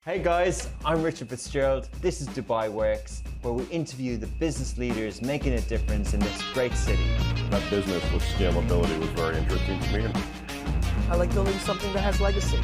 Hey guys, I'm Richard Fitzgerald. This is Dubai Works, where we interview the business leaders making a difference in this great city. That business with scalability was very interesting to me. I like building something that has legacy.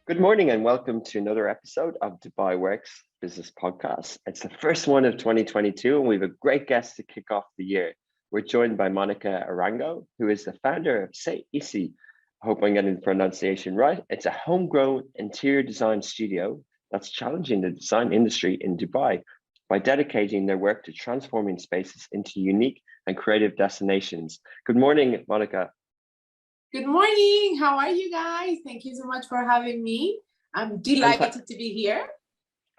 Good morning and welcome to another episode of Dubai Works Business Podcast. It's the first one of 2022 and we have a great guest to kick off the year. We're joined by Monica Arango, who is the founder of Say Easy. I hope I'm getting the pronunciation right. It's a homegrown interior design studio that's challenging the design industry in Dubai by dedicating their work to transforming spaces into unique and creative destinations. Good morning, Monica. Good morning. How are you guys? Thank you so much for having me. I'm delighted to be here.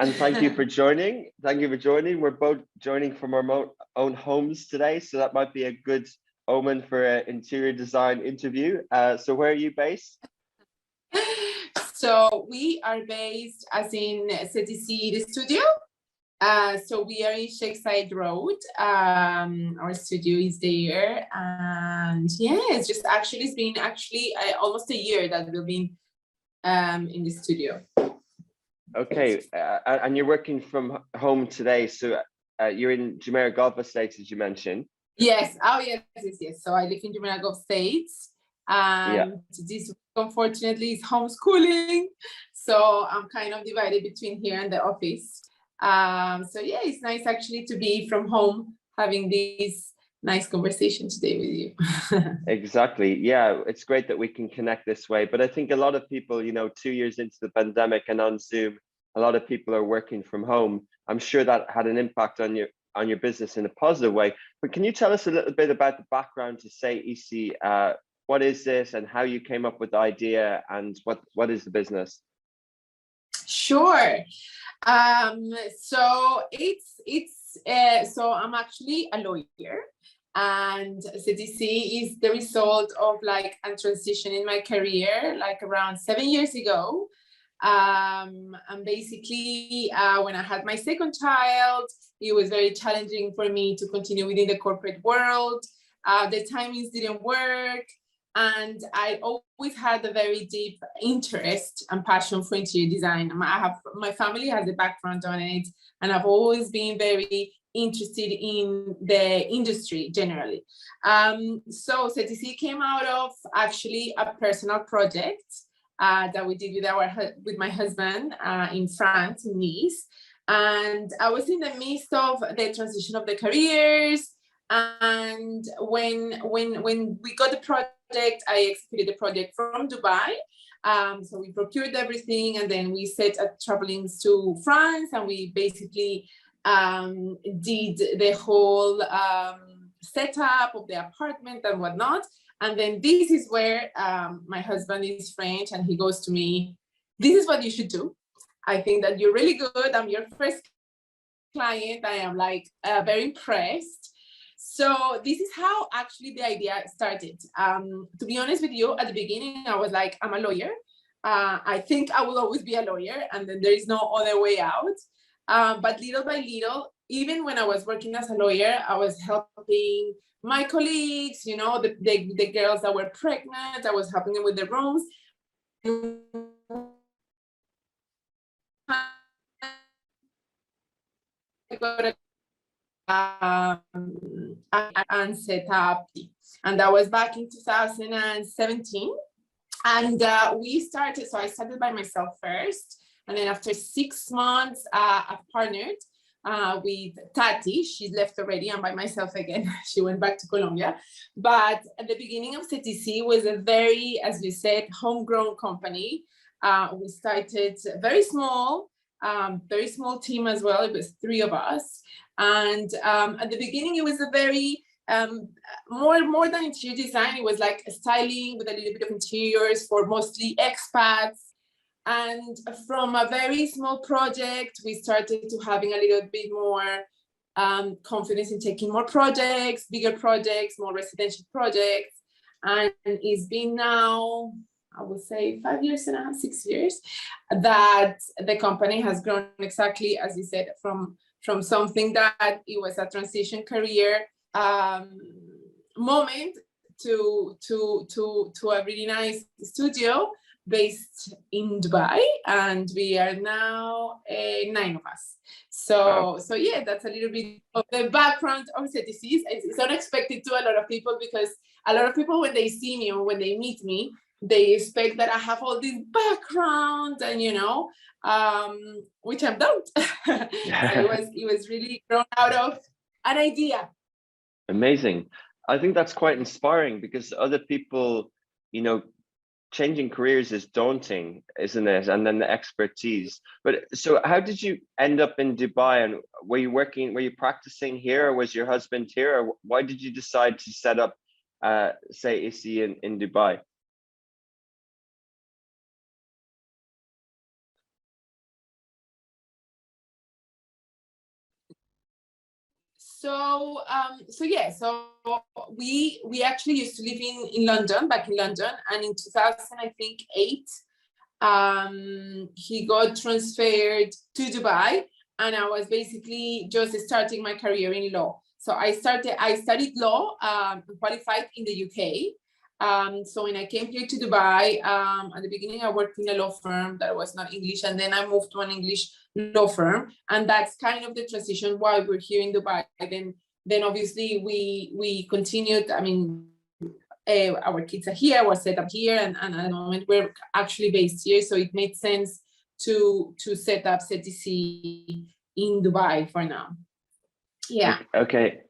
And thank you for joining. Thank you for joining. We're both joining from our own homes today, so that might be a good omen for an interior design interview. So where are you based? So we are based as in CTC, the studio. So we are in Sheikh Road. Our studio is there. And yeah, it's been almost a year that we've been in the studio. Okay, and you're working from home today, so you're in Jumeirah Gulf Estates, as you mentioned. Yes. Oh, yes. So I live in Jumeirah Gulf Estates, and this unfortunately is homeschooling, so I'm kind of divided between here and the office. So yeah, it's nice actually to be from home, having this nice conversation today with you. Exactly. Yeah, it's great that we can connect this way. But I think a lot of people, 2 years into the pandemic and on Zoom, a lot of people are working from home. I'm sure that had an impact on your business in a positive way. But can you tell us a little bit about the background to Say Easy? What is this and how you came up with the idea and what is the business? Sure. So so I'm actually a lawyer, and CTC is the result of a transition in my career, around 7 years ago. And basically, when I had my second child, it was very challenging for me to continue within the corporate world. The timings didn't work. And I always had a very deep interest and passion for interior design. My family has a background on it, and I've always been very interested in the industry generally. So CTC came out of actually a personal project that we did with my husband in France, in Nice. And I was in the midst of the transition of the careers. And when we got the project, I executed the project from Dubai. So we procured everything, and then we set up traveling to France, and we basically did the whole setup of the apartment and whatnot. And then this is where my husband is French, and he goes to me, "This is what you should do. I think that you're really good. I'm your first client. I am very impressed." So this is how actually the idea started. To be honest with you, at the beginning, I was like, I'm a lawyer. I think I will always be a lawyer, and then there is no other way out. But little by little, even when I was working as a lawyer, I was helping my colleagues, the girls that were pregnant. I was helping them with the rooms. And set up, and that was back in 2017. And we started, so I started by myself first, and then after 6 months, I've partnered with Tati. She's left already. I'm by myself again. She went back to Colombia. But at the beginning of CTC was a very, as you said, homegrown company. We started very small team as well. It was 3 of us. And at the beginning, it was a very, more than interior design, it was like styling with a little bit of interiors for mostly expats. And from a very small project, we started to having a little bit more confidence in taking more projects, bigger projects, more residential projects. And it's been now, I would say 5 years and a half, 6 years, that the company has grown exactly as you said, from something that it was a transition career moment to a really nice studio based in Dubai, and we are now 9 of us. So yeah, that's a little bit of the background of CTC. It's unexpected to a lot of people, because a lot of people, when they see me or when they meet me, they expect that I have all this background, and which I don't. So it was really grown out of an idea. Amazing. I think that's quite inspiring, because other people, changing careers is daunting, isn't it? And then the expertise. But so how did you end up in Dubai? And were you practicing here, or was your husband here? Or why did you decide to set up, say, ISI in Dubai? So we actually used to live in London, back in London, and in 2008, he got transferred to Dubai, and I was basically just starting my career in law. So I studied law, qualified in the UK. So when I came here to Dubai, at the beginning I worked in a law firm that was not English, and then I moved to an English law firm, and that's kind of the transition why we're here in Dubai. Then obviously we continued. I mean, our kids are here, we're set up here, and at the moment we're actually based here, so it made sense to set up CTC in Dubai for now. Yeah. Okay,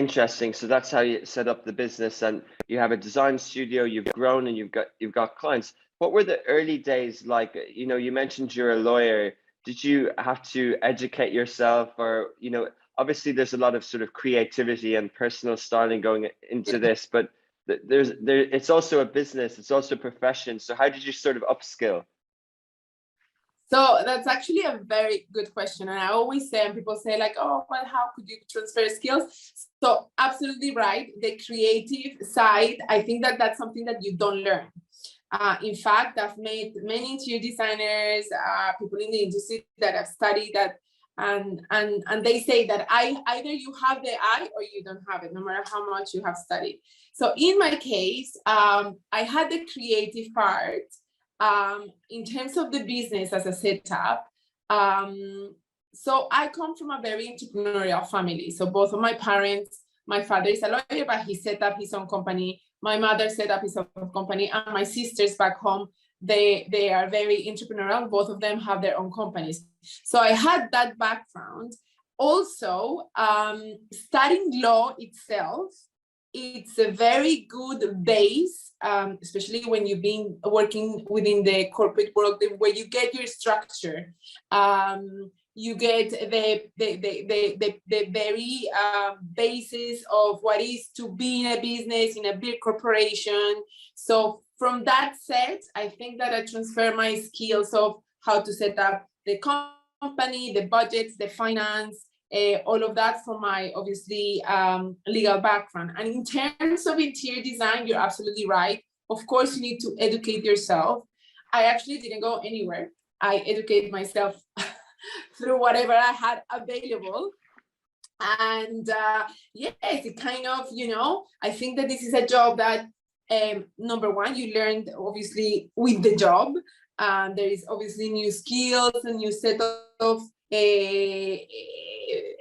interesting. So that's how you set up the business, and you have a design studio, you've grown, and you've got clients. What were the early days like? You mentioned you're a lawyer. Did you have to educate yourself, or obviously there's a lot of sort of creativity and personal styling going into this, but it's also a business, it's also a profession. So how did you sort of upskill? So that's actually a very good question. And I always say, and people say like, oh, well, how could you transfer skills? So absolutely right. The creative side, I think that's something that you don't learn. In fact, I've met many interior designers, people in the industry that have studied that, and they say that either you have the eye or you don't have it, no matter how much you have studied. So in my case, I had the creative part. In terms of the business as a setup, so I come from a very entrepreneurial family. So both of my parents, my father is a lawyer, but he set up his own company. My mother set up his own company, and my sisters back home, they are very entrepreneurial. Both of them have their own companies. So I had that background. Also, studying law itself, it's a very good base, especially when you've been working within the corporate world, where you get your structure. You get the very basis of what is to be in a business, in a big corporation. So from that set, I think that I transfer my skills of how to set up the company, the budgets, the finance, all of that from my obviously legal background. And in terms of interior design, you're absolutely right. Of course, you need to educate yourself. I actually didn't go anywhere. I educated myself through whatever I had available. And yes, it kind of, I think that this is a job that, number one, you learned obviously with the job. There is obviously new skills and new set of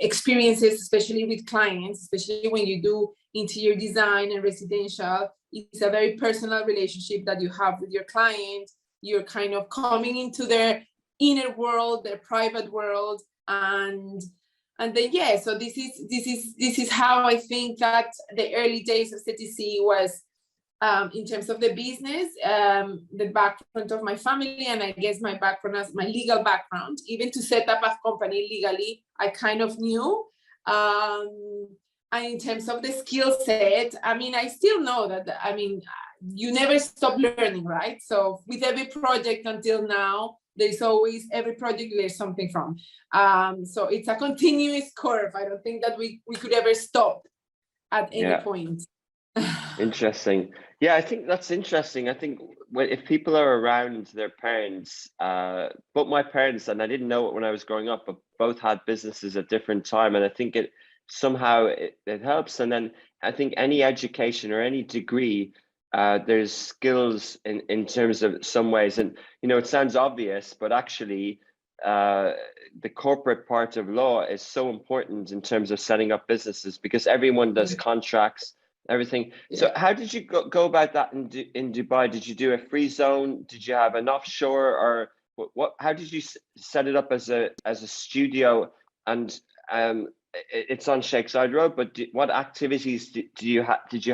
experiences, especially with clients, especially when you do interior design and residential. It's a very personal relationship that you have with your client. You're kind of coming into their inner world, their private world, and then so this is how I think that the early days of CTC was. In terms of the business, the background of my family, and I guess my background as my legal background, even to set up a company legally, I kind of knew. And in terms of the skill set, I mean, I still know that, I mean, you never stop learning, right? So with every project until now, there's always, every project there's something from. So it's a continuous curve. I don't think that we could ever stop at any point. Interesting. Yeah, I think that's interesting. I think if people are around their parents, but my parents, and I didn't know it when I was growing up, but both had businesses at different time. And I think it somehow it helps. And then I think any education or any degree, there's skills in terms of some ways. And, you know, it sounds obvious, but actually the corporate part of law is so important in terms of setting up businesses, because everyone does contracts, everything. So how did you go about that in Dubai? Did you do a free zone? Did you have an offshore, or what? How did you set it up as a studio? And it's on Sheikh Zayed Road, but what activities did you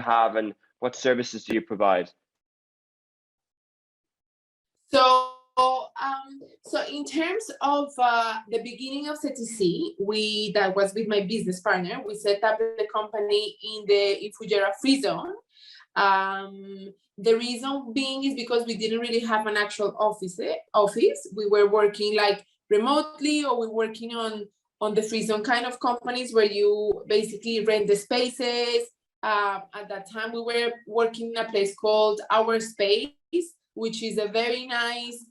have, and what services do you provide? So in terms of the beginning of CTC, that was with my business partner. We set up the company in the Fujairah free zone. The reason being is because we didn't really have an actual office. We were working like remotely, or we were working on the free zone kind of companies where you basically rent the spaces. At that time, we were working in a place called Our Space, which is a very nice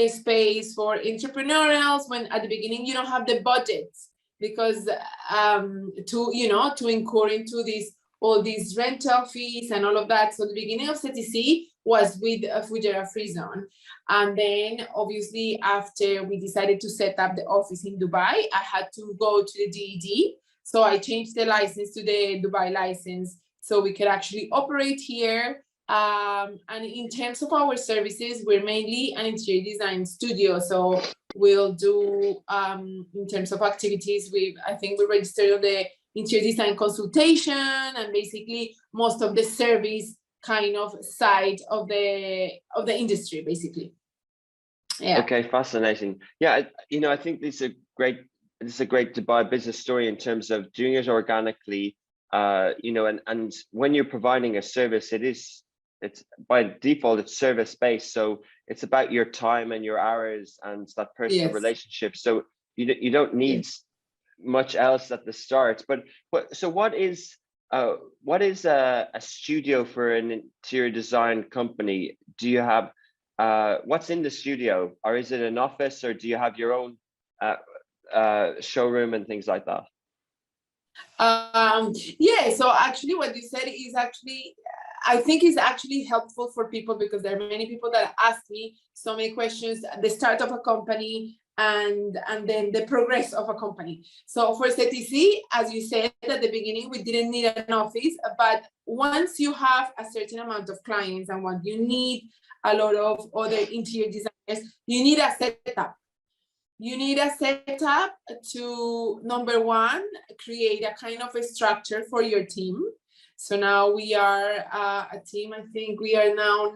space for entrepreneurials when at the beginning you don't have the budget, because to incur into all these rental fees and all of that. So the beginning of CTC was with a Fujairah free zone. And then obviously after we decided to set up the office in Dubai, I had to go to the DED. So I changed the license to the Dubai license so we could actually operate here. And in terms of our services, we're mainly an interior design studio. So we'll do, in terms of activities, I think we registered on the interior design consultation, and basically most of the service kind of side of the industry, basically. Yeah. Okay, fascinating. Yeah, you know, I think this is a great Dubai business story in terms of doing it organically. You know, and when you're providing a service, it's by default it's service based, so it's about your time and your hours and that personal relationship. So you don't need much else at the start. But so what is a studio for an interior design company? Do you have what's in the studio, or is it an office, or do you have your own showroom and things like that? So actually what you said is actually, I think is actually helpful for people, because there are many people that ask me so many questions at the start of a company and then the progress of a company. So for CTC, as you said at the beginning, we didn't need an office, but once you have a certain amount of clients and when you need a lot of other interior designers, you need a setup. You need a setup to, number one, create a kind of a structure for your team. So now we are a team, I think we are now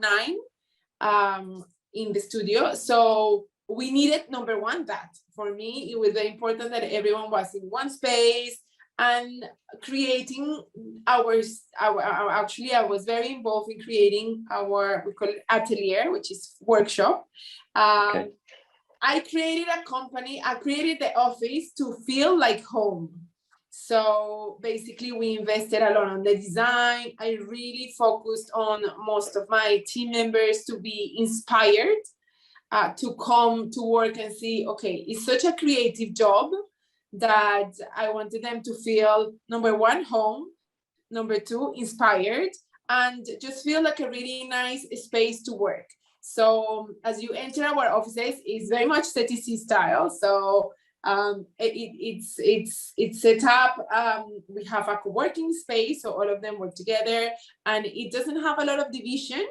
9 in the studio. So we needed, number one, that. For me, it was very important that everyone was in one space, and creating actually, I was very involved in creating we call it atelier, which is workshop. Okay. I created a company, I created the office to feel like home. So basically we invested a lot on the design. I really focused on most of my team members to be inspired, to come to work and see, okay, it's such a creative job that I wanted them to feel, number one, home, number two, inspired, and just feel like a really nice space to work. So as you enter our offices, it's very much CTC style. So it's set up. We have a co-working space, so all of them work together, and it doesn't have a lot of division,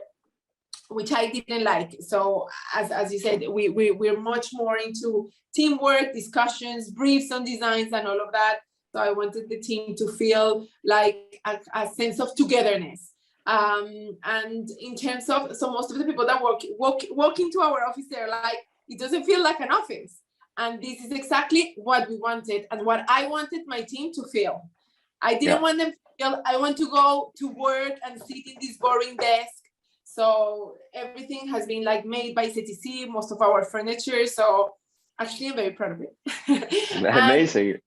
which I didn't like. So as you said, we're much more into teamwork, discussions, briefs on designs, and all of that. So I wanted the team to feel like a sense of togetherness. And in terms of, so most of the people that walk into our office, they're like, it doesn't feel like an office. And this is exactly what we wanted and what I wanted my team to feel. I didn't want them to feel, I want to go to work and sit in this boring desk. So everything has been like made by CTC, most of our furniture. So actually I'm very proud of it. Amazing.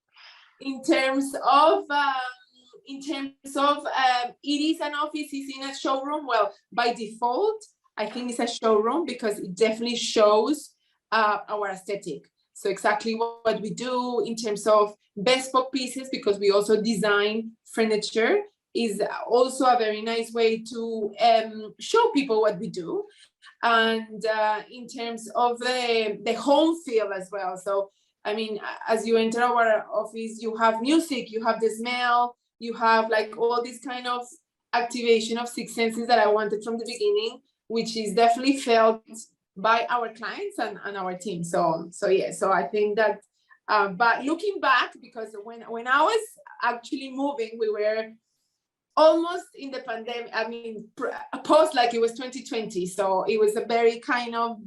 In terms of it is an office, it's in a showroom. Well, by default, I think it's a showroom because it definitely shows our aesthetic. So exactly what we do in terms of bespoke pieces, because we also design furniture, is also a very nice way to show people what we do. And in terms of the home feel as well. So, I mean, as you enter our office, you have music, you have the smell, you have like all this kind of activation of six senses that I wanted from the beginning, which is definitely felt by our clients and our team. So yeah, so I think that, but looking back, because when I was actually moving, we were almost in the pandemic, I mean, post, like it was 2020. So it was a very kind of,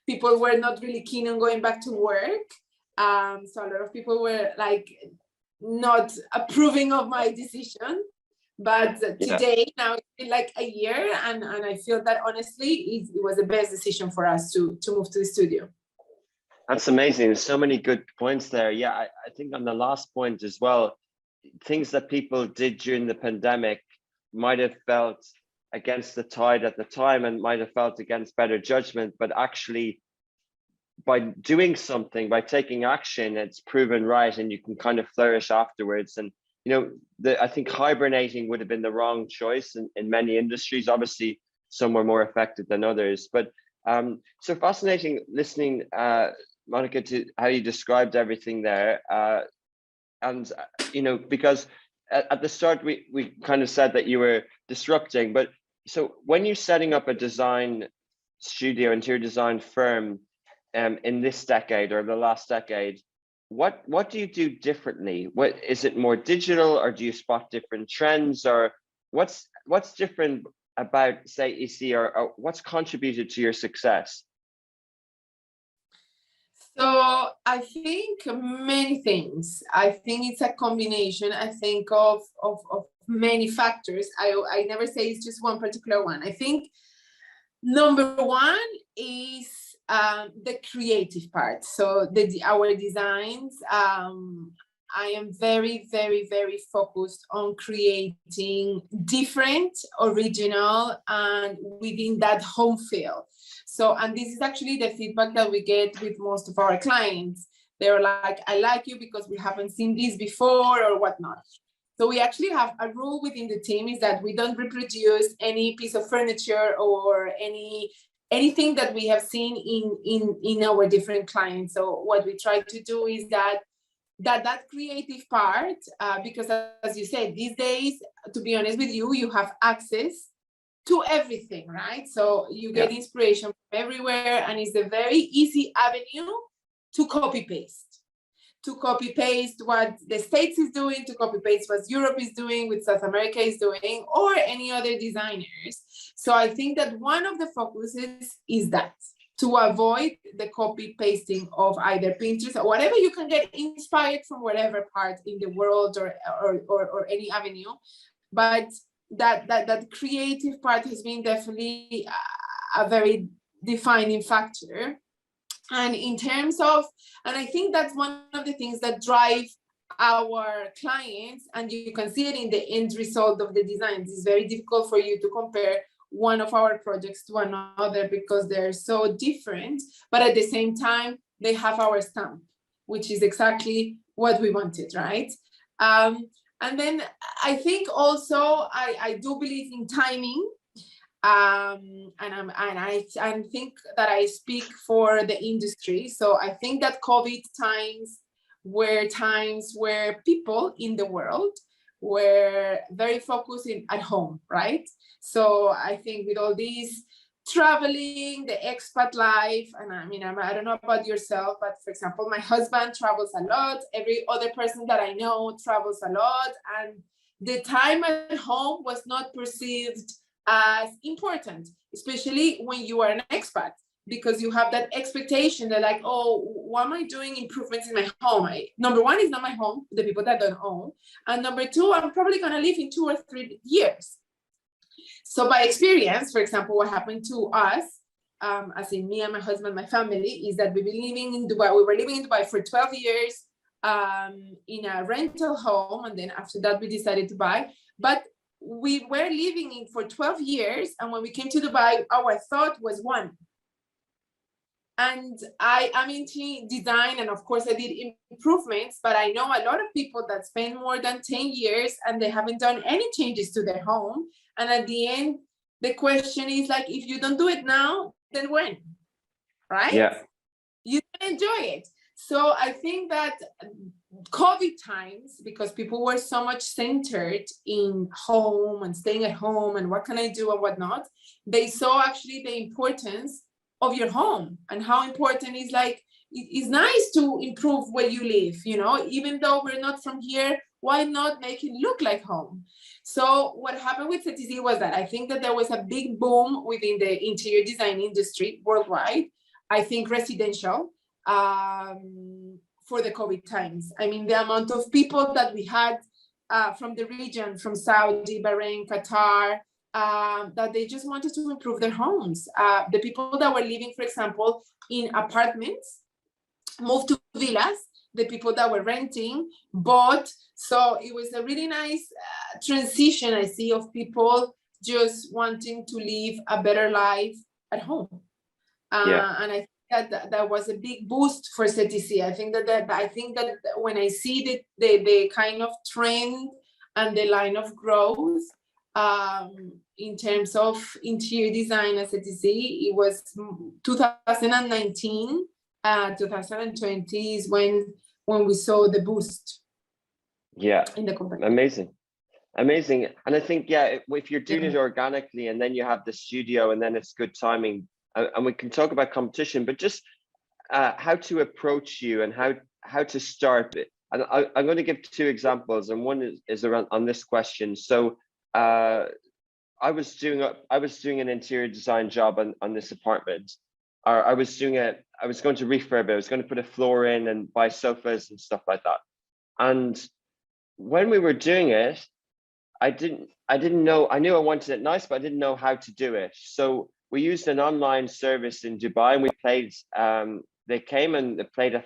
people were not really keen on going back to work. So a lot of people were like not approving of my decision. But today, now it's been like a year, and I feel that honestly, it was the best decision for us to move to the studio. That's amazing. There's so many good points there. Yeah, I think on the last point as well, things that people did during the pandemic might have felt against the tide at the time and might have felt against better judgment, but actually by doing something, by taking action, it's proven right, and you can kind of flourish afterwards. And you know, I think hibernating would have been the wrong choice in many industries. Obviously, some were more affected than others. But so fascinating listening, Monica, to how you described everything there. And you know, because at the start we kind of said that you were disrupting. But so when you're setting up a design studio, interior design firm, in this decade or the last decade, what do you do differently? What is it, more digital, or do you spot different trends, or what's different about, say, EC, or what's contributed to your success? So I think many things. I think it's a combination, I think, of many factors. I never say it's just one particular one. I think number one is the creative part. So our designs, I am very, very, very focused on creating different, original, and within that home feel. So, and this is actually the feedback that we get with most of our clients. They're like, I like you because we haven't seen this before or whatnot. So we actually have a rule within the team, is that we don't reproduce any piece of furniture or anything that we have seen in our different clients. So what we try to do is that creative part, because as you said, these days, to be honest with you, you have access to everything, right? So you get inspiration from everywhere, and it's a very easy avenue to copy paste. To copy paste what the States is doing, to copy paste what Europe is doing, what South America is doing, or any other designers. So I think that one of the focuses is that, to avoid the copy pasting of either Pinterest or whatever. You can get inspired from whatever part in the world or any avenue, but that creative part has been definitely a very defining factor. And in terms of, and I think that's one of the things that drive our clients, and you can see it in the end result of the designs. It's very difficult for you to compare one of our projects to another because they're so different, but at the same time, they have our stamp, which is exactly what we wanted, right? And then I think also I do believe in timing. And I think that I speak for the industry. So I think that COVID times were times where people in the world were very focused at home, right? So I think with all these traveling, the expat life, and I mean, I don't know about yourself, but for example, my husband travels a lot. Every other person that I know travels a lot, and the time at home was not perceived as important, especially when you are an expat, because you have that expectation that like, oh, why am I doing improvements in my home? Number one, it's not my home, the people that don't own. And number two, I'm probably gonna live in 2 or 3 years. So by experience, for example, what happened to us, as in me and my husband, my family, is that we've been living in Dubai. We were living in Dubai for 12 years in a rental home. And then after that, we decided to buy. But we were living in for 12 years. And when we came to Dubai, our thought was one. And I am into design, and of course I did improvements, but I know a lot of people that spend more than 10 years and they haven't done any changes to their home. And at the end, the question is like, if you don't do it now, then when, right? Yeah. You can enjoy it. So I think that COVID times, because people were so much centered in home and staying at home and what can I do and whatnot, they saw actually the importance of your home and how important is like, it's nice to improve where you live, you know, even though we're not from here, why not make it look like home? So what happened with CTC was that I think that there was a big boom within the interior design industry worldwide. I think residential, for the COVID times. I mean, the amount of people that we had from the region, from Saudi, Bahrain, Qatar, that they just wanted to improve their homes. The people that were living, for example, in apartments, moved to villas. The people that were renting bought. So it was a really nice transition, I see, of people just wanting to live a better life at home. And I think that was a big boost for CTC. I think that when I see the kind of trend and the line of growth in terms of interior design at CTC, it was 2019, 2020 is when we saw the boost. Yeah, in the company. Amazing. And I think, yeah, if you're doing it organically and then you have the studio and then it's good timing, and we can talk about competition, but just how to approach you and how to start it. And I'm going to give two examples, and one is around on this question. So I was doing an interior design job on this apartment. I was going to refurb it. I was going to put a floor in and buy sofas and stuff like that. And when we were doing it, I didn't know. I knew I wanted it nice, but I didn't know how to do it. So we used an online service in Dubai, and we paid. They came and they paid a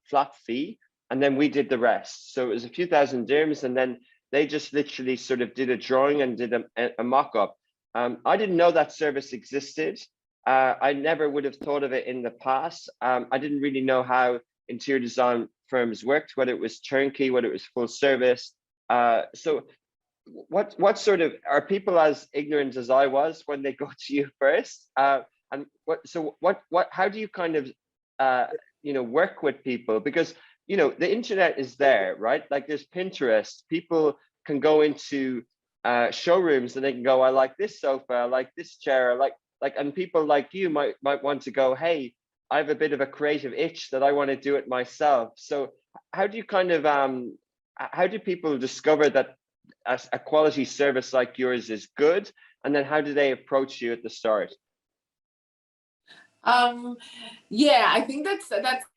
flat fee, and then we did the rest. So it was a few thousand dirhams, and then they just literally sort of did a drawing and did a mock-up. I didn't know that service existed. I never would have thought of it in the past. I didn't really know how interior design firms worked, whether it was turnkey, whether it was full service. So what sort of, are people as ignorant as I was when they go to you first? And how do you kind of, work with people? Because, the internet is there, right? Like there's Pinterest. People can go into showrooms and they can go, I like this sofa, I like this chair, and people like you might want to go, hey, I have a bit of a creative itch that I want to do it myself. So how do you kind of, how do people discover that a quality service like yours is good? And then how do they approach you at the start? I think that's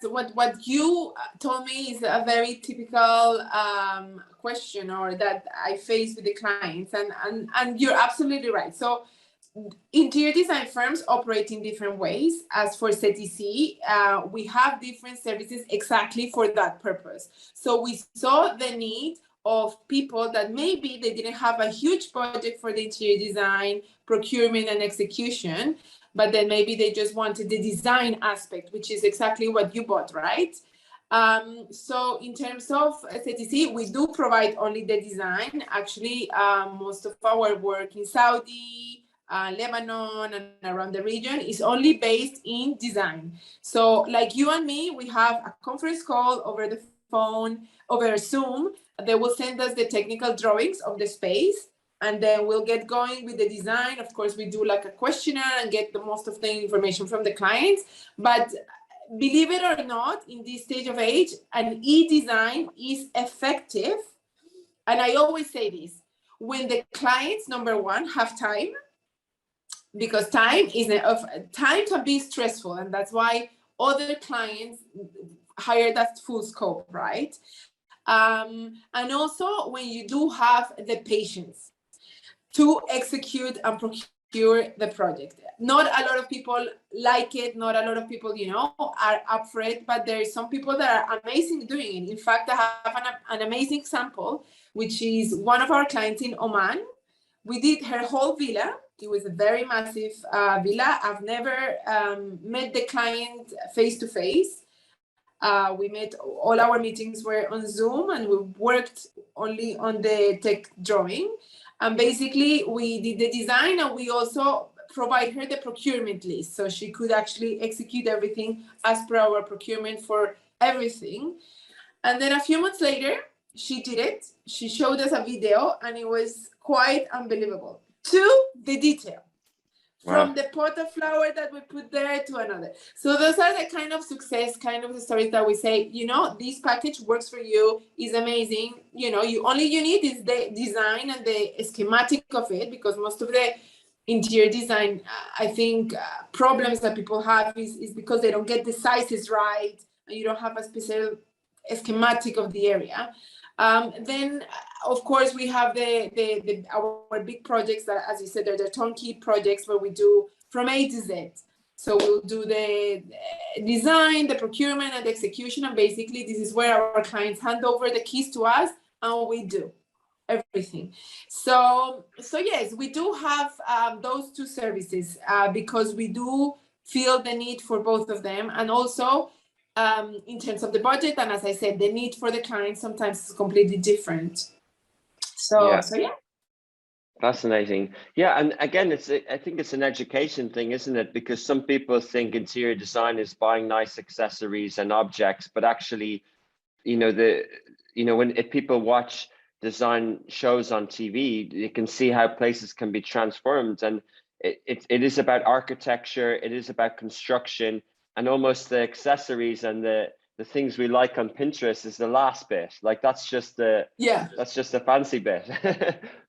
what you told me is a very typical question, or that I face with the clients, and you're absolutely right. So interior design firms operate in different ways. As for CTC, we have different services exactly for that purpose. So we saw the need of people that maybe they didn't have a huge budget for the interior design, procurement and execution, but then maybe they just wanted the design aspect, which is exactly what you bought, right? So in terms of CTC, we do provide only the design. Actually, most of our work in Saudi, Lebanon, and around the region is only based in design. So like you and me, we have a conference call over the phone, over Zoom. They will send us the technical drawings of the space, and then we'll get going with the design. Of course, we do like a questionnaire and get the most of the information from the clients. But believe it or not, in this stage of age, an e-design is effective. And I always say this, when the clients, number one, have time, because time can be stressful, and that's why other clients hire that full scope, right? And also when you do have the patience to execute and procure the project. Not a lot of people like it, not a lot of people, are up for it, but there are some people that are amazing doing it. In fact, I have an amazing example, which is one of our clients in Oman. We did her whole villa. It was a very massive villa. I've never met the client face to face. We met, all our meetings were on Zoom, and we worked only on the tech drawing. And basically we did the design, and we also provide her the procurement list, so she could actually execute everything as per our procurement for everything. And then a few months later, she did it. She showed us a video, and it was quite unbelievable, to the detail. From the pot of flour that we put there to another. So those are the kind of success, kind of the stories that we say, you know, this package works for you, is amazing. You know, you need is the design and the schematic of it, because most of the interior design, I think problems that people have is because they don't get the sizes right, and you don't have a special schematic of the area. Then, of course, we have our big projects that, as you said, they're the turnkey projects where we do from A to Z. So we'll do the design, the procurement, and the execution. And basically, this is where our clients hand over the keys to us, and we do everything. So yes, we do have those two services because we do feel the need for both of them, and also in terms of the budget, and as I said, the need for the client sometimes is completely different. So yeah. Fascinating. Yeah, and again, I think it's an education thing, isn't it? Because some people think interior design is buying nice accessories and objects, but actually, if people watch design shows on TV, you can see how places can be transformed, and it is about architecture, it is about construction, and almost the accessories and the things we like on Pinterest is the last bit. Like that's just the fancy bit.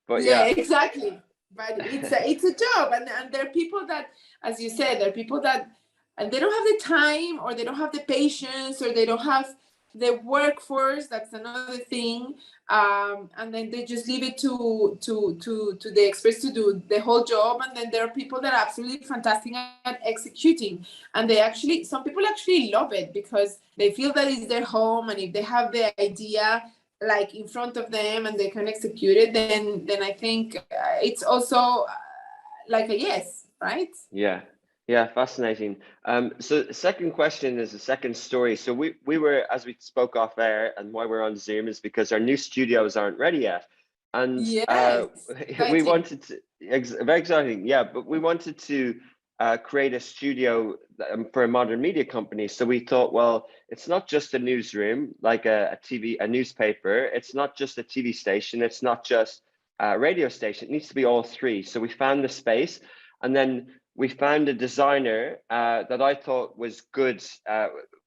But yeah, exactly. But it's a job, and there are people that, as you said, there are people that, and they don't have the time, or they don't have the patience, or they don't have the workforce. That's another thing. And then they just leave it to the experts to do the whole job. And then there are people that are absolutely fantastic at executing, and some people actually love it because they feel that it's their home, and if they have the idea like in front of them and they can execute it, then I think it's also like a yes, right? Yeah, fascinating. So the second question is the second story. So we were, as we spoke off air, and why we're on Zoom is because our new studios aren't ready yet. And we wanted to, very exciting, yeah, but we wanted to create a studio for a modern media company. So we thought, well, it's not just a newsroom, like a newspaper. It's not just a TV station. It's not just a radio station. It needs to be all three. So we found the space, and then we found a designer that I thought was good,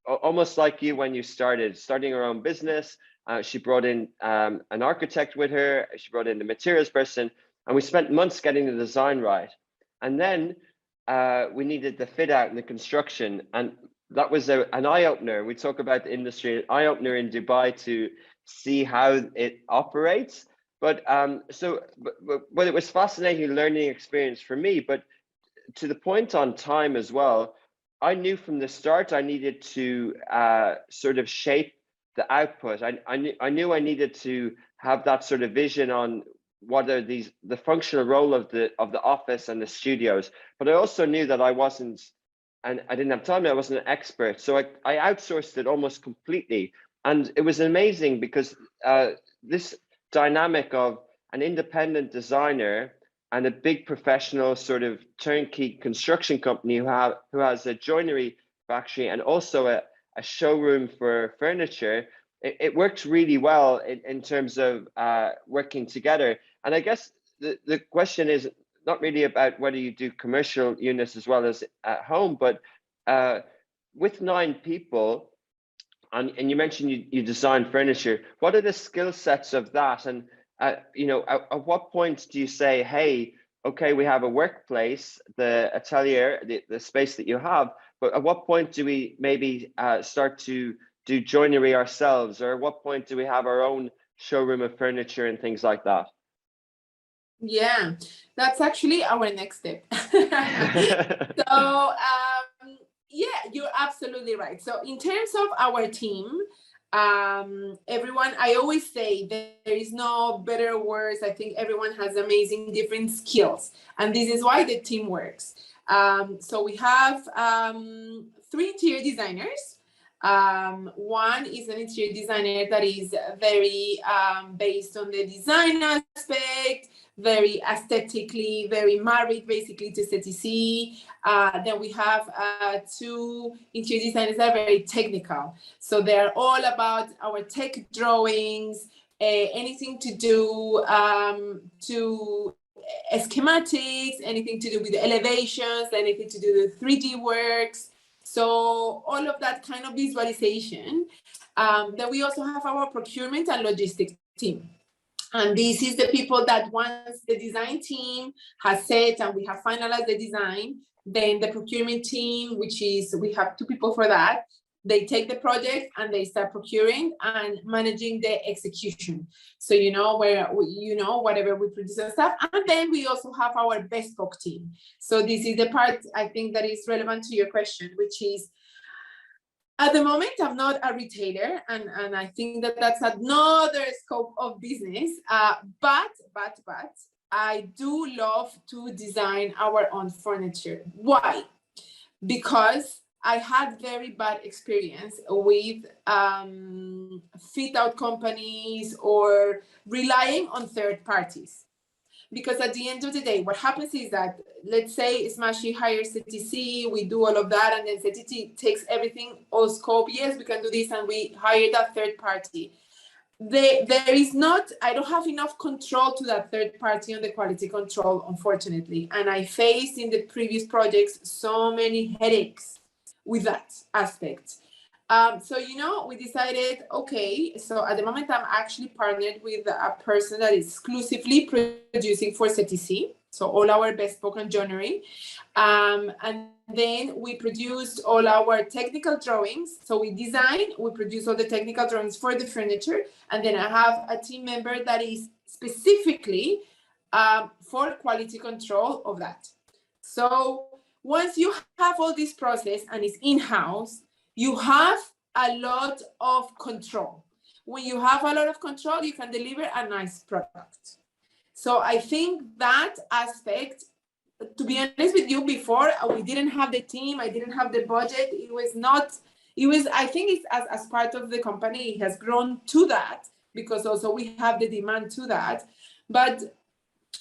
almost like you when you starting her own business. She brought in an architect with her. She brought in the materials person, and we spent months getting the design right. And then we needed the fit out and the construction, and that was an eye-opener. We talk about the industry, an eye-opener in Dubai to see how it operates. But it was fascinating learning experience for me. But to the point on time as well, I knew from the start I needed to sort of shape the output. I knew I needed to have that sort of vision on what are the functional role of the office and the studios. But I also knew that I wasn't, and I didn't have time, I wasn't an expert. So I outsourced it almost completely. And it was amazing because this dynamic of an independent designer and a big professional sort of turnkey construction company who has a joinery factory and also a showroom for furniture, it worked really well in terms of working together. And I guess the question is not really about whether you do commercial units as well as at home, but with 9 people, and you mentioned you design furniture, what are the skill sets of that? And at what point do you say, hey, okay, we have a workplace, the atelier, the space that you have, but at what point do we maybe start to do joinery ourselves? Or at what point do we have our own showroom of furniture and things like that? Yeah, that's actually our next step. So, yeah, you're absolutely right. So in terms of our team, Everyone, I always say there is no better words. I think everyone has amazing different skills, and this is why the team works. So we have 3 interior designers. One is an interior designer that is very based on the design aspect, very aesthetically, very married basically to CTC. Then we have 2 interior designers that are very technical. So they're all about our tech drawings, anything to do to schematics, anything to do with the elevations, anything to do with 3D works. So all of that kind of visualization. Then we also have our procurement and logistics team. And this is the people that once the design team has set and we have finalized the design, then the procurement team, which is, we have 2 people for that, they take the project and they start procuring and managing the execution. So, you know, where, you know, whatever we produce and stuff. And then we also have our bespoke team. So this is the part I think that is relevant to your question, which is, at the moment, I'm not a retailer, and I think that that's another scope of business, but I do love to design our own furniture. Why? Because I had very bad experience with fit out companies or relying on third parties. Because at the end of the day, what happens is that, let's say Smashy hires CTC, we do all of that, and then CTC takes everything, all scope, yes, we can do this, and we hire that third party. There is not, I don't have enough control to that third party on the quality control, unfortunately. And I faced in the previous projects so many headaches with that aspect. So, you know, we decided, okay, so at the moment I'm actually partnered with a person that is exclusively producing for CTC. So all our bespoke and joinery. And then we produced all our technical drawings. So we design, we produce all the technical drawings for the furniture. And then I have a team member that is specifically for quality control of that. So once you have all this process and it's in-house, you have a lot of control. When you have a lot of control, you can deliver a nice product. So I think that aspect, to be honest with you, before we didn't have the team, I didn't have the budget. It was not, it was, I think it's as part of the company, it has grown to that because also we have the demand to that. But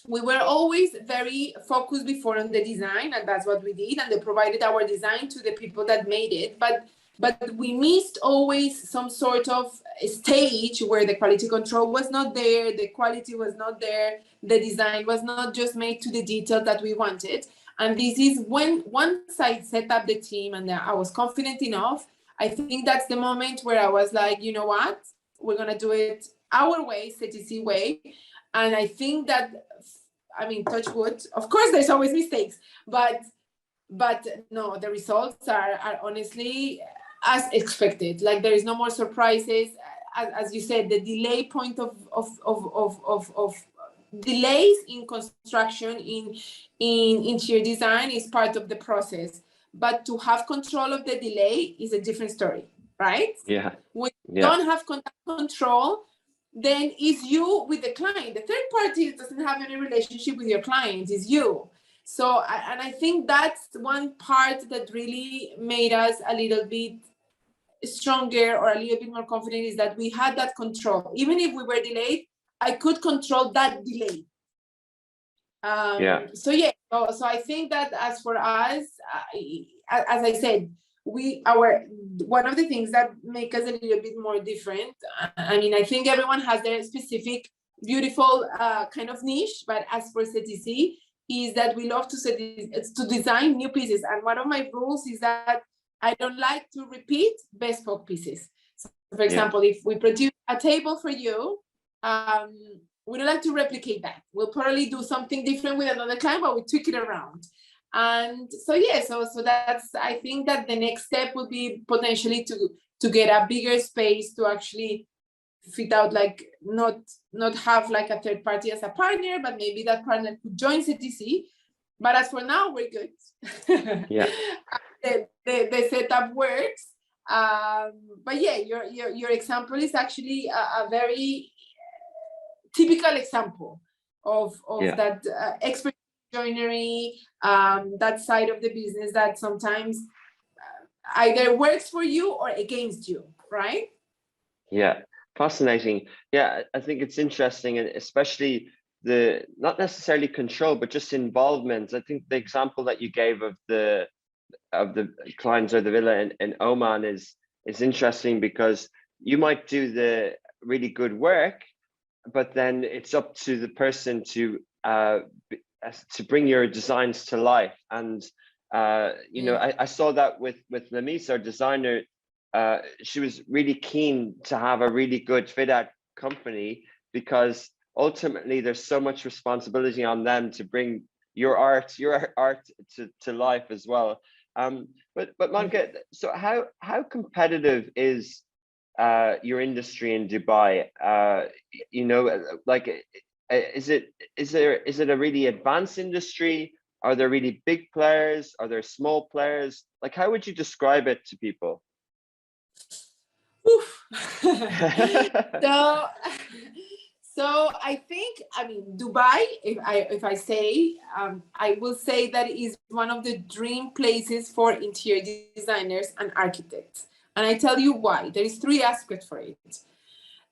we were always very focused before on the design, and that's what we did. And they provided our design to the people that made it. But we missed always some sort of stage where the quality control was not there, the quality was not there, the design was not just made to the detail that we wanted. And this is when once I set up the team and I was confident enough, I think that's the moment where I was like, you know what, we're gonna do it our way, CTC way. And I think that, I mean, touch wood, of course there's always mistakes, but no, the results are honestly as expected. Like there is no more surprises. As you said, the delay point of delays in construction, in interior design is part of the process. But to have control of the delay is a different story, right? Yeah. When you don't have control, then it's you with the client. The third party doesn't have any relationship with your client, it's you. So, and I think that's one part that really made us a little bit stronger or a little bit more confident, is that we had that control. Even if we were delayed, I could control that delay. So yeah, so I think that as for us, as I said, one of the things that make us a little bit more different, I mean, I think everyone has their specific beautiful kind of niche, but as for CTC, is that we love to design new pieces. And one of my rules is that I don't like to repeat bespoke pieces. So for example, if we produce a table for you, we don't like to replicate that. We'll probably do something different with another client, but we tweak it around. And so yeah, so that's, I think that the next step would be potentially to get a bigger space to actually fit out, like not have like a third party as a partner, but maybe that partner could join CTC. But as for now, we're good. Yeah. The setup works, But yeah, your example is actually a very typical example of that expert joinery, that side of the business that sometimes either works for you or against you, right? Yeah, fascinating. Yeah, I think it's interesting, and especially the not necessarily control, but just involvement. I think the example that you gave of the clients or the villa in Oman is interesting, because you might do the really good work, but then it's up to the person to bring your designs to life. And you know, I saw that with Lamis, our designer. She was really keen to have a really good fit out company, because ultimately there's so much responsibility on them to bring your art to life as well. But Monica, so how competitive is your industry in Dubai? You know, like, is it a really advanced industry? Are there really big players? Are there small players? Like, how would you describe it to people? So I think, I mean, Dubai, if I say, I will say that it is one of the dream places for interior designers and architects. And I tell you why. There is 3 aspects for it.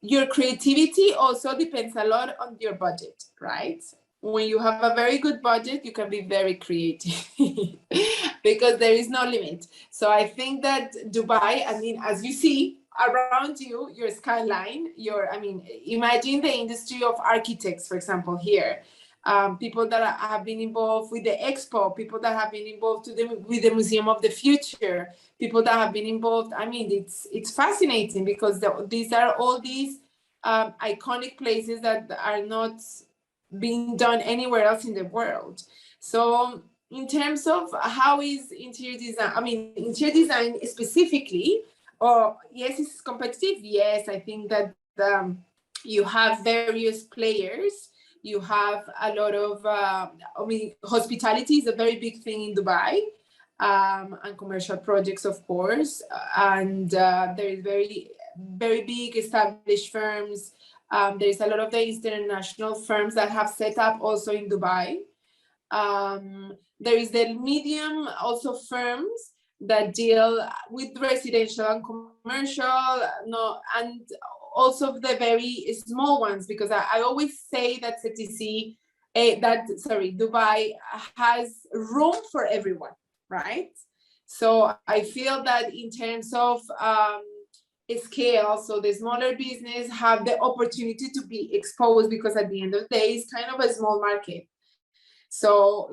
Your creativity also depends a lot on your budget, right? When you have a very good budget, you can be very creative because there is no limit. So I think that Dubai, I mean, as you see around you, your skyline, imagine the industry of architects, for example, here. People that have been involved with the expo, people that have been involved with the Museum of the Future, people that have been involved. I mean, it's fascinating, because these are all these iconic places that are not being done anywhere else in the world. So in terms of how is interior design, I mean, interior design specifically, yes, it's competitive. Yes, I think that you have various players. You have a lot of, hospitality is a very big thing in Dubai, and commercial projects, of course. And there is very, very big established firms. There's a lot of the international firms that have set up also in Dubai. There is the medium also firms that deal with residential and commercial, and also the very small ones, because I always say that Dubai has room for everyone, right? So I feel that in terms of scale, so the smaller business have the opportunity to be exposed, because at the end of the day, it's kind of a small market. So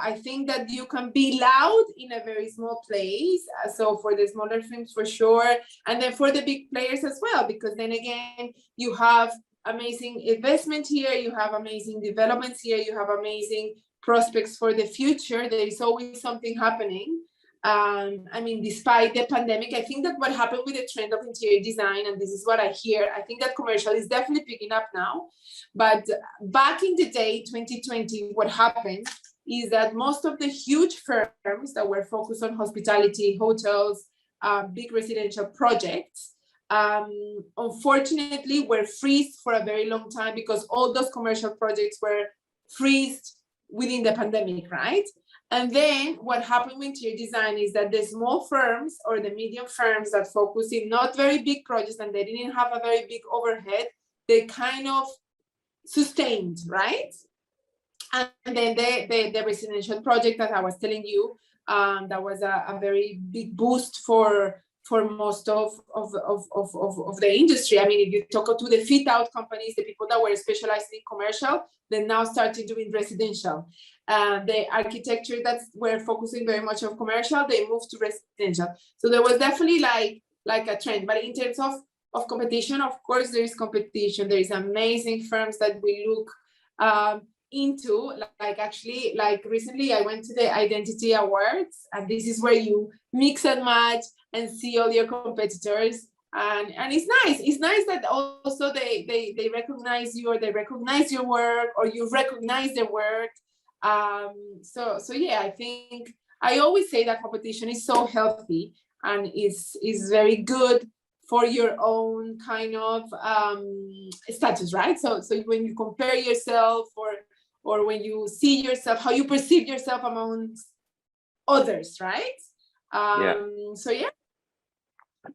I think that you can be loud in a very small place. So for the smaller firms, for sure. And then for the big players as well, because then again, you have amazing investment here, you have amazing developments here, you have amazing prospects for the future. There is always something happening. I mean, despite the pandemic, I think that what happened with the trend of interior design, and this is what I hear, I think that commercial is definitely picking up now. But back in the day, 2020, what happened is that most of the huge firms that were focused on hospitality, hotels, big residential projects, unfortunately were freezed for a very long time, because all those commercial projects were freezed within the pandemic, right? And then what happened with interior design is that the small firms or the medium firms that focus in not very big projects, and they didn't have a very big overhead, they kind of sustained, right? And then the residential project that I was telling you, that was a very big boost for most of the industry. I mean, if you talk to the fit out companies, the people that were specialized in commercial, they now started doing residential. The architecture that were focusing very much on commercial, they moved to residential. So there was definitely like a trend. But in terms of competition, of course, there is competition. There is amazing firms that we look into, like recently I went to the Identity Awards, and this is where you mix and match and see all your competitors, and it's nice that also they recognize you, or they recognize your work, or you recognize their work. So yeah, I think I always say that competition is so healthy, and is very good for your own kind of status, right? So when you compare yourself or when you see yourself, how you perceive yourself amongst others, right? So yeah.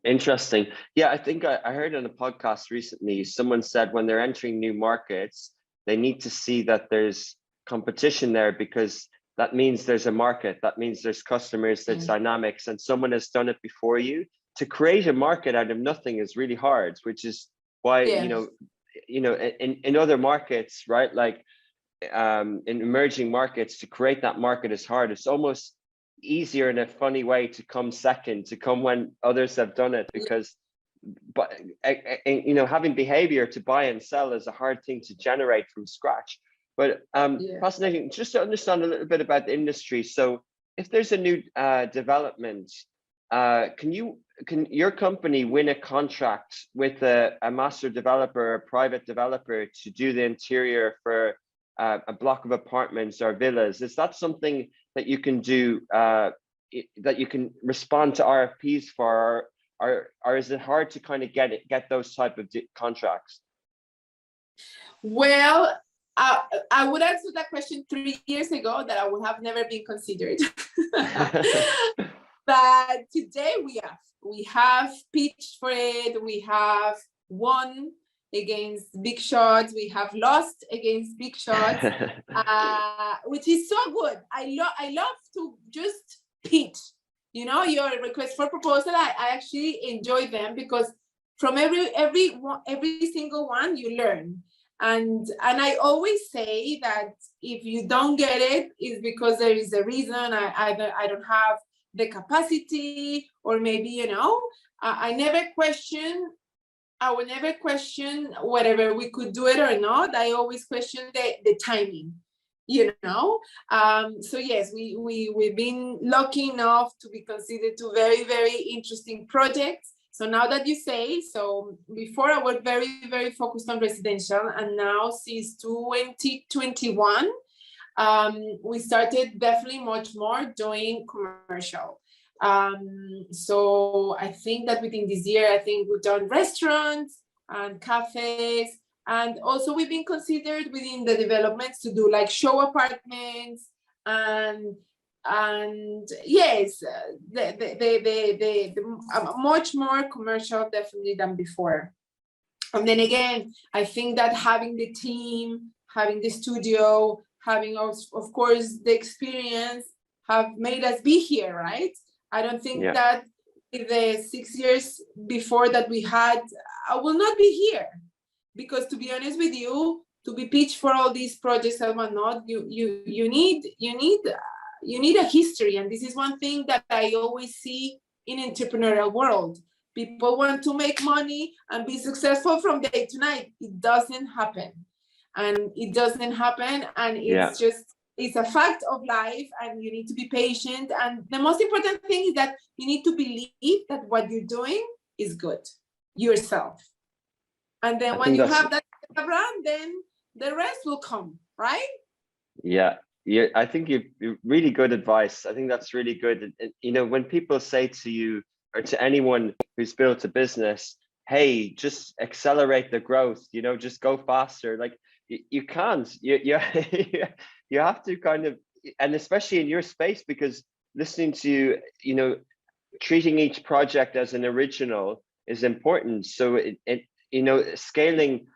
Interesting. Yeah, I think I heard on a podcast recently, someone said when they're entering new markets, they need to see that there's competition there, because that means there's a market, that means there's customers, there's dynamics, and someone has done it before you. To create a market out of nothing is really hard, which is why, in other markets, right? Like in emerging markets, to create that market is hard. It's almost easier in a funny way to come second, to come when others have done it, because having behavior to buy and sell is a hard thing to generate from scratch. But fascinating, just to understand a little bit about the industry. So if there's a new development, can your company win a contract with a master developer, a private developer, to do the interior for a block of apartments or villas? Is that something that you can do, that you can respond to RFPs for, or is it hard to kind of get those type of contracts? Well, I would answer that question 3 years ago that I would have never been considered. But today we have pitched for it. We have won against big shots. We have lost against big shots, which is so good. I love to just pitch. Your request for proposal. I actually enjoy them, because from every single one you learn. And I always say that if you don't get it, it's because there is a reason. I don't have the capacity, or maybe, I never question. I will never question whether we could do it or not. I always question the timing, So yes, we've been lucky enough to be considered to very, very interesting projects. So now that you say, so before I was very, very focused on residential, and now since 2021, we started definitely much more doing commercial. So I think that within this year, I think we've done restaurants and cafes, and also we've been considered within the developments to do like show apartments and yes, the much more commercial definitely than before. And then again, I think that having the team, having the studio, having of course the experience have made us be here, right? I don't think that in the 6 years before that we had, I will not be here, because to be honest with you, to be pitched for all these projects and whatnot, you need a history. And this is one thing that I always see in entrepreneurial world. People want to make money and be successful from day to night. It doesn't happen. And it's just, it's a fact of life, and you need to be patient. And the most important thing is that you need to believe that what you're doing is good yourself. And then when you have that brand, then the rest will come, right? Yeah, I think you're really good advice. I think that's really good. And, when people say to you or to anyone who's built a business, hey, just accelerate the growth, just go faster. Like you can't, you have to kind of, and especially in your space, because listening to you, treating each project as an original is important. So scaling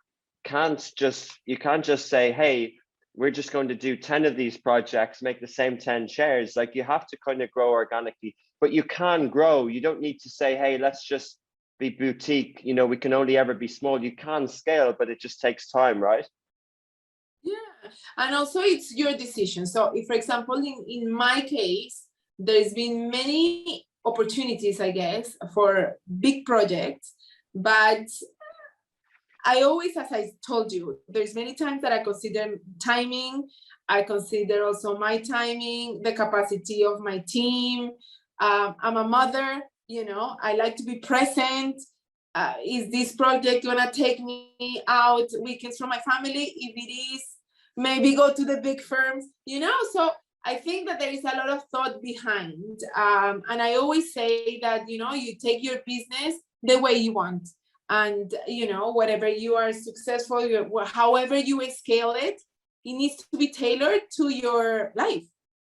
you can't just say, hey, we're just going to do 10 of these projects, make the same 10 shares. Like you have to kind of grow organically, but you can grow. You don't need to say, hey, let's just be boutique. We can only ever be small. You can scale, but it just takes time, right? Yeah, and also it's your decision. So if, for example, in my case, there's been many opportunities, I guess, for big projects, but I always, as I told you, there's many times that I consider timing. I consider also my timing, the capacity of my team. I'm a mother, I like to be present. Is this project gonna take me out weekends from my family? If it is, maybe go to the big firms, so I think that there is a lot of thought behind. And I always say that, you take your business the way you want. And, whatever you are successful, however you scale it, it needs to be tailored to your life,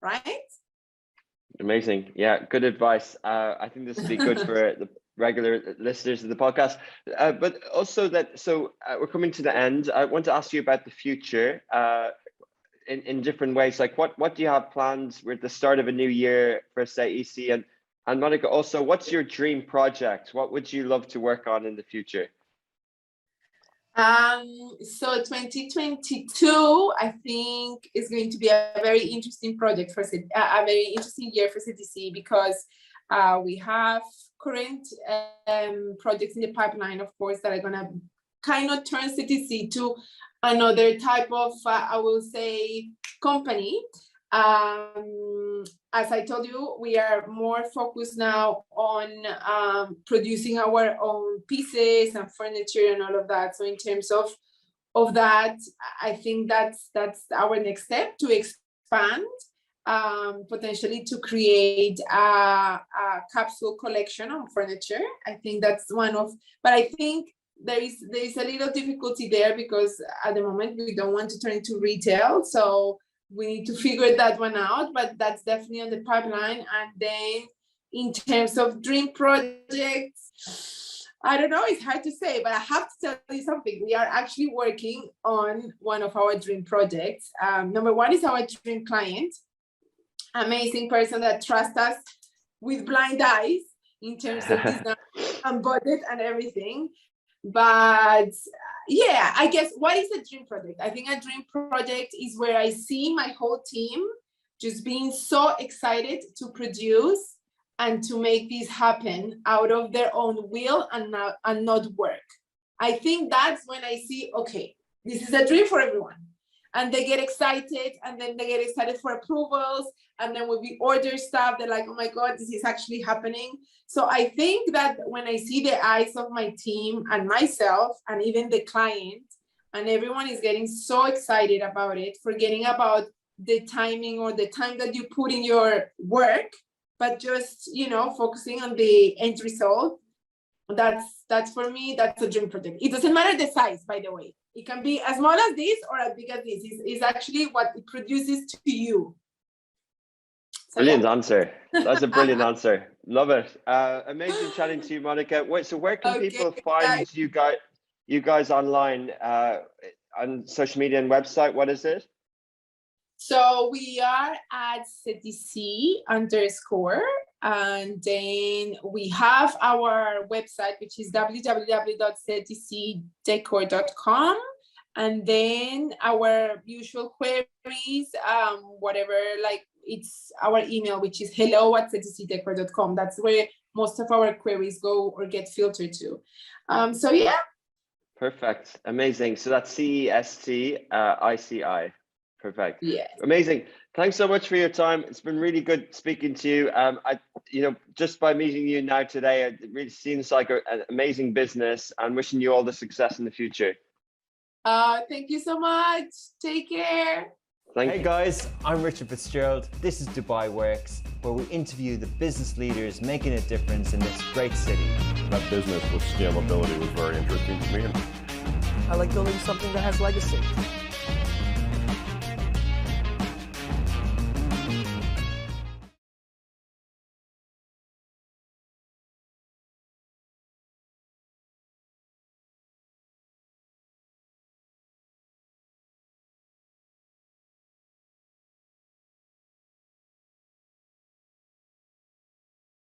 right? Amazing. Yeah, good advice. I think this would be good for the regular listeners of the podcast. But also we're coming to the end. I want to ask you about the future in different ways. Like what do you have planned? We're at the start of a new year for, say, EC. And Monica, also, what's your dream project? What would you love to work on in the future? So 2022, I think, is going to be a very interesting project a very interesting year for CTC, because we have current projects in the pipeline, of course, that are going to kind of turn CTC to another type of, I will say, company. As I told you, we are more focused now on producing our own pieces and furniture and all of that. So in terms of that, I think that's our next step, to expand, potentially to create a capsule collection of furniture. I think that's but I think there is a little difficulty there, because at the moment we don't want to turn into retail. So we need to figure that one out, but that's definitely on the pipeline. And then in terms of dream projects, I don't know, it's hard to say, but I have to tell you something. We are actually working on one of our dream projects. Number one is our dream client, amazing person that trusts us with blind eyes in terms of design and budget and everything. But yeah, I guess, what is a dream project? I think a dream project is where I see my whole team just being so excited to produce and to make this happen out of their own will and not work. I think that's when I see, okay, this is a dream for everyone. And they get excited, and then they get excited for approvals. And then when we order stuff, they're like, oh my God, this is actually happening. So I think that when I see the eyes of my team and myself and even the client, and everyone is getting so excited about it, forgetting about the timing or the time that you put in your work, but just, focusing on the end result, that's for me, that's a dream project. It doesn't matter the size, by the way. It can be as small as this or as big as this. Is actually what it produces to you. So, brilliant answer. That's a brilliant answer. Love it. Amazing chatting to you, Monica. So where can people find you guys online, on social media and website? What is it? So we are at CTC_, and then we have our website, which is www.ctcdecor.com, and then our usual queries, whatever, like it's our email, which is hello@ctcdecor.com. That's where most of our queries go or get filtered to. So yeah. Perfect. Amazing. So that's CESTICI. Perfect. Yeah. Amazing. Thanks so much for your time. It's been really good speaking to you. Just by meeting you now today, it really seems like an amazing business, and wishing you all the success in the future. Thank you so much. Take care. Hey guys, I'm Richard Fitzgerald. This is Dubai Works, where we interview the business leaders making a difference in this great city. That business with scalability was very interesting to me. I like building something that has legacy.